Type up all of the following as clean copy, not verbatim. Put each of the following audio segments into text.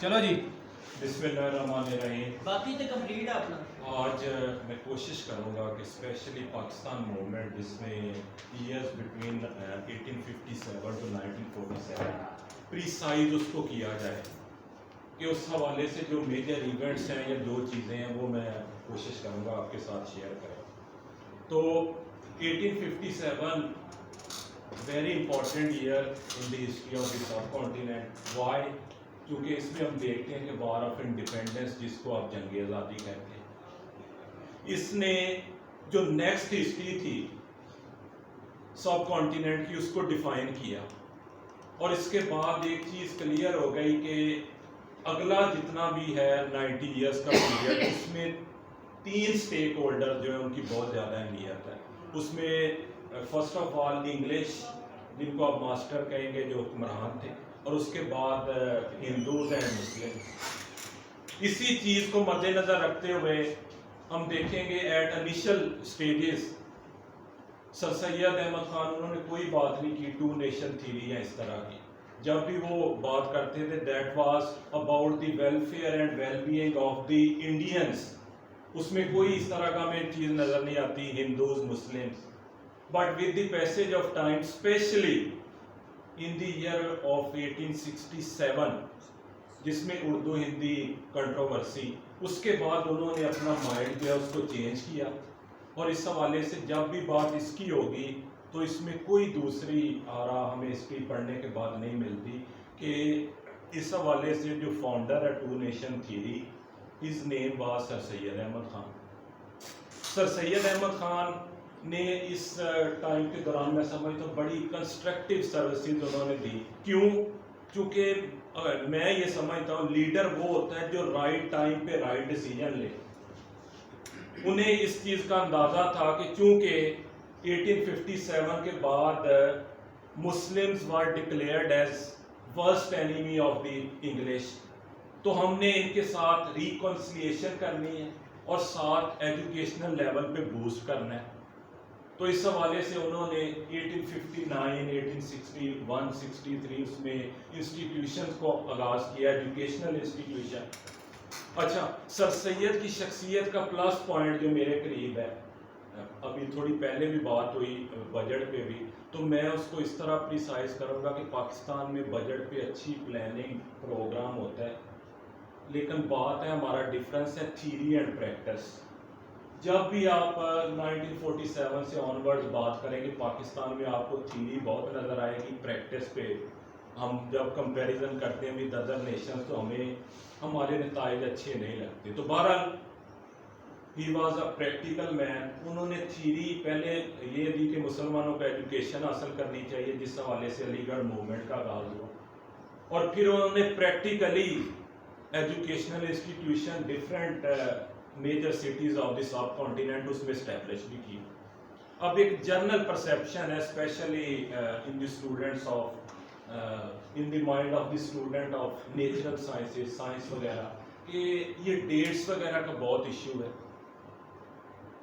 चलो जी। बिस्मिल्लाहिर्रहमानिर्रहीम। बाकी तो कंप्लीट है अपना। आज मैं कोशिश करूंगा कि स्पेशली पाकिस्तान मूवमेंट जिसमें ईयर्स बिटवीन 1857 टू 1947 प्रीसाइज उसको किया जाए कि उस हवाले से जो मेजर इवेंट्स हैं या जो चीज़ें हैं वो मैं कोशिश करूंगा आपके साथ शेयर करें। तो 1857 very important year in the history of the subcontinent. Why? क्योंकि इसमें हम देखते हैं कि वार ऑफ इंडिपेंडेंस जिसको आप जंग आज़ादी कहते हैं, इसने जो नेक्स्ट हिस्ट्री थी सब कॉन्टिनेंट की उसको डिफाइन किया। और इसके बाद एक चीज़ क्लियर हो गई कि अगला जितना भी है 90 ईयर्स का पीरियड, उसमें 3 स्टेक होल्डर जो है उनकी बहुत ज़्यादा अहमियत है। उसमें फर्स्ट ऑफ ऑल इंग्लिश, जिनको आप मास्टर कहेंगे, जो हुक्मरान थे, और उसके बाद हिंदूज एंड मुस्लिम। इसी चीज़ को मद्देनज़र रखते हुए हम देखेंगे at initial stages sir Syed Ahmad Khan उन्होंने कोई बात नहीं की टू नेशन थ्योरी या इस तरह की। जब भी वो बात करते थे that was about the welfare and wellbeing of the Indians, उसमें कोई इस तरह का हमें चीज़ नज़र नहीं आती Hindus Muslims. But with the passage of time, specially in the year of 1867 जिसमें उर्दू हिंदी कंट्रोवर्सी, उसके बाद उन्होंने अपना माइंड जो है उसको चेंज किया। और इस हवाले से जब भी बात इसकी होगी तो इसमें कोई दूसरी आरा हमें हिस्ट्री पढ़ने के बाद नहीं मिलती कि इस हवाले से जो फाउंडर है two nation theory, his name was sir Syed Ahmad Khan. Sir Syed Ahmad Khan ने इस टाइम के दौरान मैं समझता हूँ बड़ी कंस्ट्रक्टिव सर्विसेज उन्होंने दी। क्यों? क्योंकि मैं ये समझता हूँ लीडर वो होता है जो राइट टाइम पे राइट डिसीजन ले। उन्हें इस चीज़ का अंदाज़ा था कि चूँकि 1857 के बाद Muslims were declared as worst enemy of the English, तो हमने इनके साथ रिकॉन्सिलिएशन करनी है और साथ एजुकेशनल लेवल पे बूस्ट करना है। तो इस हवाले से उन्होंने 1859, 1861, 63 उसमें इंस्टीट्यूशंस को आगाज़ किया, एजुकेशनल इंस्टीट्यूशन। अच्छा, सर सैयद की शख्सियत का प्लस पॉइंट जो मेरे करीब है, अभी थोड़ी पहले भी बात हुई बजट पे भी, तो मैं उसको इस तरह प्रिसाइज करूँगा कि पाकिस्तान में बजट पे अच्छी प्लानिंग प्रोग्राम होता है, लेकिन बात है हमारा डिफरेंस है थ्योरी एंड प्रैक्टिस। जब भी आप 1947 से ऑनवर्ड्स बात करेंगे पाकिस्तान में आपको थ्योरी बहुत नज़र आएगी, प्रैक्टिस पे हम जब कंपैरिजन करते हैं विद अदर नेशंस तो हमें हमारे नताइज अच्छे नहीं लगते। तो बहरहाल he was a practical man. उन्होंने थ्योरी पहले ये दी कि मुसलमानों को एजुकेशन हासिल करनी चाहिए, जिस हवाले से अलीगढ़ मूवमेंट का आगाज़ हुआ, और फिर उन्होंने practically educational institution different major cities of the subcontinent उसमें इस्टेब्लिश भी की। अब एक जनरल परसेप्शन है specially in the students of in the mind of the student of natural sciences, science वगैरह, कि ये डेट्स वगैरह का बहुत इशू है।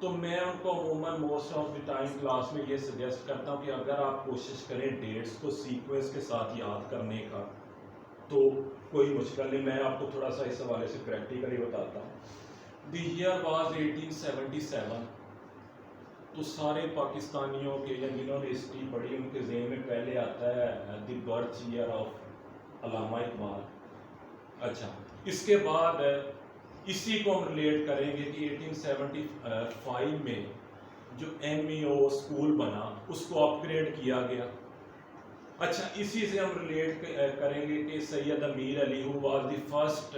तो मैं उनको अमूमन most of the time class में ये सजेस्ट करता हूँ कि अगर आप कोशिश करें डेट्स को सीक्वेंस के साथ याद करने का तो कोई मुश्किल नहीं। मैं आपको थोड़ा सा इस हवाले से प्रैक्टिकली बताता हूँ। The year was 1877। तो सारे पाकिस्तानियों के या जिन्होंने हिस्ट्री पढ़ी उनके ज़हन में पहले आता है द बर्थ ईयर ऑफ अल्लामा इकबाल। अच्छा, इसके बाद इसी को हम रिलेट करेंगे कि 1875 में जो MEO स्कूल बना उसको अपग्रेड किया गया। अच्छा, इसी से हम रिलेट करेंगे कि Syed Ameer Ali who was the first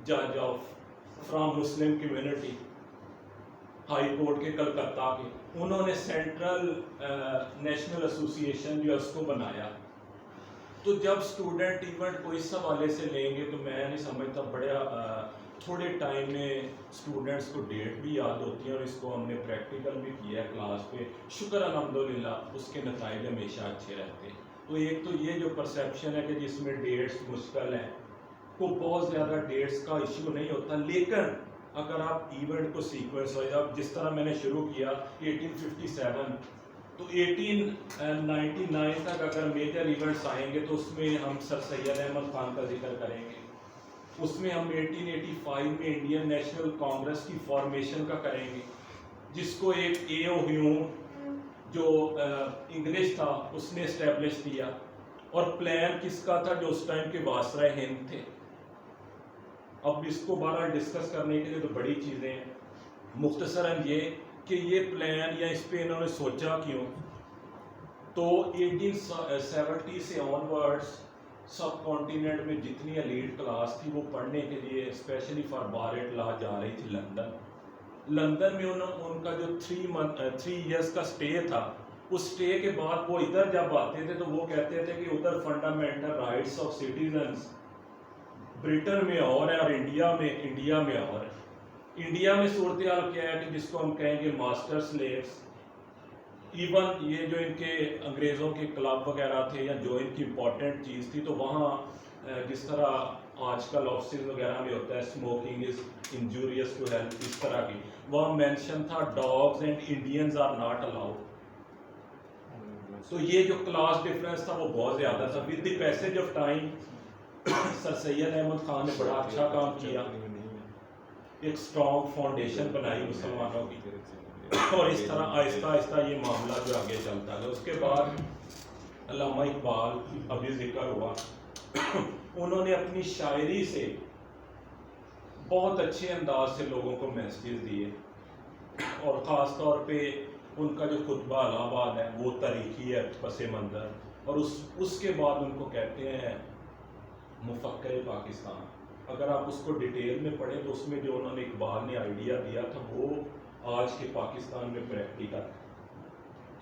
जज of from Muslim community, high court के कलकत्ता के, उन्होंने सेंट्रल नेशनल एसोसिएशन जो है उसको बनाया। तो जब स्टूडेंट इवेंट को इस हवाले से लेंगे तो मैं नहीं समझता बड़ा थोड़े टाइम में स्टूडेंट्स को डेट भी याद होती है, और इसको हमने प्रैक्टिकल भी किया है क्लास पे, शुक्र अल्हम्दुलिल्लाह उसके नताइज हमेशा अच्छे रहते हैं। तो एक तो ये जो परसेप्शन है कि जिसमें डेट्स मुश्किल हैं, को बहुत ज़्यादा डेट्स का इशू नहीं होता, लेकिन अगर आप इवेंट को सीक्वेंस हो, अब जिस तरह मैंने शुरू किया 1857 तो 1899 तक अगर मेजर इवेंट्स आएंगे तो उसमें हम सर सैयद अहमद खान का जिक्र करेंगे। اس میں ہم 1885 میں انڈین نیشنل کانگریس کی فارمیشن کا کریں گے، جس کو ایک اے او ہیوم جو انگلش تھا اس نے اسٹیبلش کیا، اور پلان کس کا تھا؟ جو اس ٹائم کے واسرائے ہند تھے۔ اب اس کو بہرحال ڈسکس کرنے کے لیے تو بڑی چیزیں ہیں، مختصراً یہ کہ یہ پلان یا اس پہ انہوں نے سوچا کیوں؟ تو 1870 سے آن ورڈس سب کانٹیننٹ میں جتنی ایلیٹ کلاس تھی وہ پڑھنے کے لیے specially for bar at law جا رہی تھی لندن میں ان کا جو 3 ایئرس کا سٹے تھا، اس سٹے کے بعد وہ ادھر جب آتے تھے تو وہ کہتے تھے کہ ادھر fundamental rights of citizens Britain میں اور ہے اور انڈیا میں اور ہے۔ انڈیا میں صورتحال کیا ہے کہ جس کو ہم کہیں گے ماسٹر سلیوز، ایون یہ جو ان کے انگریزوں کے کلب وغیرہ تھے یا جو ان کی امپورٹنٹ چیز تھی، تو وہاں جس طرح آج کل آفسز وغیرہ میں ہوتا ہے smoking is injurious to health, اس طرح کی وہاں مینشن تھا dogs and Indians are not allowed. تو یہ جو کلاس ڈفرینس تھا وہ بہت زیادہ تھا۔ With the passage of time sir Syed Ahmed Khan نے بڑا اچھا کام کیا، ایک اسٹرانگ فاؤنڈیشن بنائی مسلمانوں کی، اور اس طرح آہستہ آہستہ یہ معاملہ جو آگے چلتا ہے۔ اس کے بعد علامہ اقبال ابھی ذکر ہوا، انہوں نے اپنی شاعری سے بہت اچھے انداز سے لوگوں کو میسیج دیے، اور خاص طور پہ ان کا جو خطبہ الہ آباد ہے وہ تاریخی ہے پس منظر، اور اس کے بعد ان کو کہتے ہیں مفکر پاکستان۔ اگر آپ اس کو ڈیٹیل میں پڑھیں تو اس میں جو انہوں نے اقبال نے آئیڈیا دیا تھا وہ آج کے پاکستان میں پریکٹیکل ہے،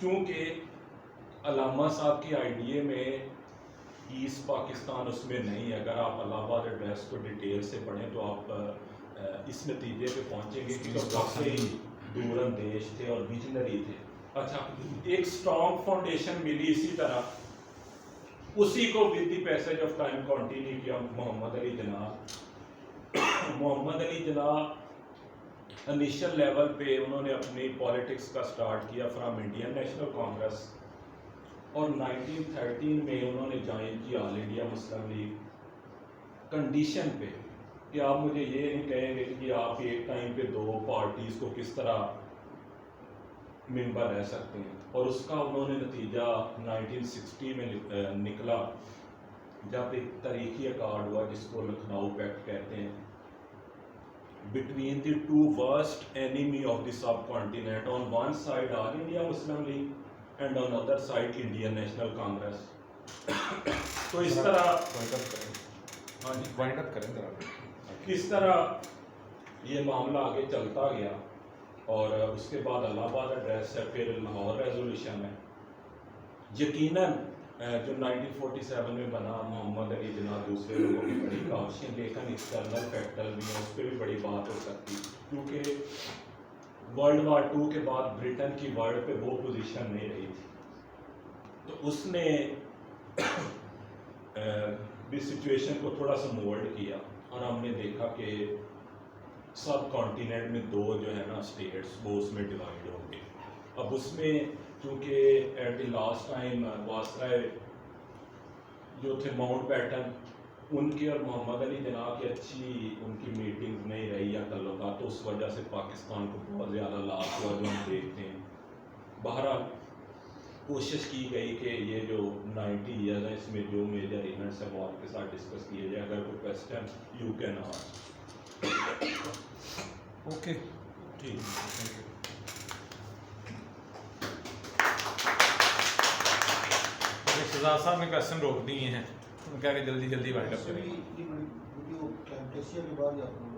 کیونکہ علامہ صاحب کے آئیڈیا میں ایسٹ پاکستان اس میں نہیں ہے۔ اگر آپ الہ آباد ایڈریس کو ڈیٹیل سے پڑھیں تو آپ اس نتیجے پہ پہنچیں گے کہ وہ کافی دور اندیش تھے اور ویژنری تھے۔ اچھا، ایک اسٹرانگ فاؤنڈیشن ملی، اسی طرح اسی کو with the passage of time continue کیا محمد علی جناح انیشل لیول پہ انہوں نے اپنی پالیٹکس کا سٹارٹ کیا فرام انڈین نیشنل کانگریس، اور 1913 میں انہوں نے جوائن کیا آل انڈیا مسلم لیگ، کنڈیشن پہ کہ آپ مجھے یہ نہیں کہیں گے کہ آپ ایک ٹائم پہ 2 پارٹیز کو کس طرح ممبر رہ سکتے ہیں۔ اور اس کا انہوں نے نتیجہ 1960 میں نکلا، جب ایک تاریخی اکارڈ ہوا جس کو لکھنؤ پیکٹ کہتے ہیں، between the 2 worst enemy of the sub continent, on one side all India Muslim league and on other side Indian national Congress. تو اس طرح اس طرح یہ معاملہ آگے چلتا گیا، اور اس کے بعد الہ آباد ایڈریس ہے، پھر لاہور ریزولوشن ہے۔ یقیناً جو 1947 میں بنا محمد علی جناح دوسرے لوگوں کی بڑی کاوشیں، لیکن ایکسٹرنل فیکٹر بھی ہیں، اس پہ بھی بڑی بات ہو سکتی، کیونکہ ورلڈ وار 2 کے بعد برٹن کی ورلڈ پہ وہ پوزیشن نہیں رہی تھی، تو اس نے بھی سچویشن کو تھوڑا سا مولڈ کیا، اور ہم نے دیکھا کہ سب کانٹیننٹ میں 2 جو ہے نا اسٹیٹس وہ اس میں ڈیوائڈ ہو گئے۔ اب اس میں چونکہ ایٹ دی لاسٹ ٹائم واسرائے جو تھے ماؤنٹ بیٹن، ان کی اور محمد علی جناح کی اچھی ان کی میٹنگز نہیں رہی یا تعلقات، تو اس وجہ سے پاکستان کو بہت زیادہ لاس ہوا جو ہم دیکھتے ہیں۔ بہرحال کوشش کی گئی کہ یہ جو 90 ایئرز ہیں اس میں جو میجر ایونٹس ہیں وہ آپ کے ساتھ ڈسکس کیے جائے۔ اگر کوئی question you can ask. Okay, ٹھیک، شہزاد صاحب نے کویسچن روک دیے ہیں، ان کہہ رہے جلدی جلدی وائنڈ اپ کریں۔ ویڈیو کیمپیسیا کے بعد آپ لوگ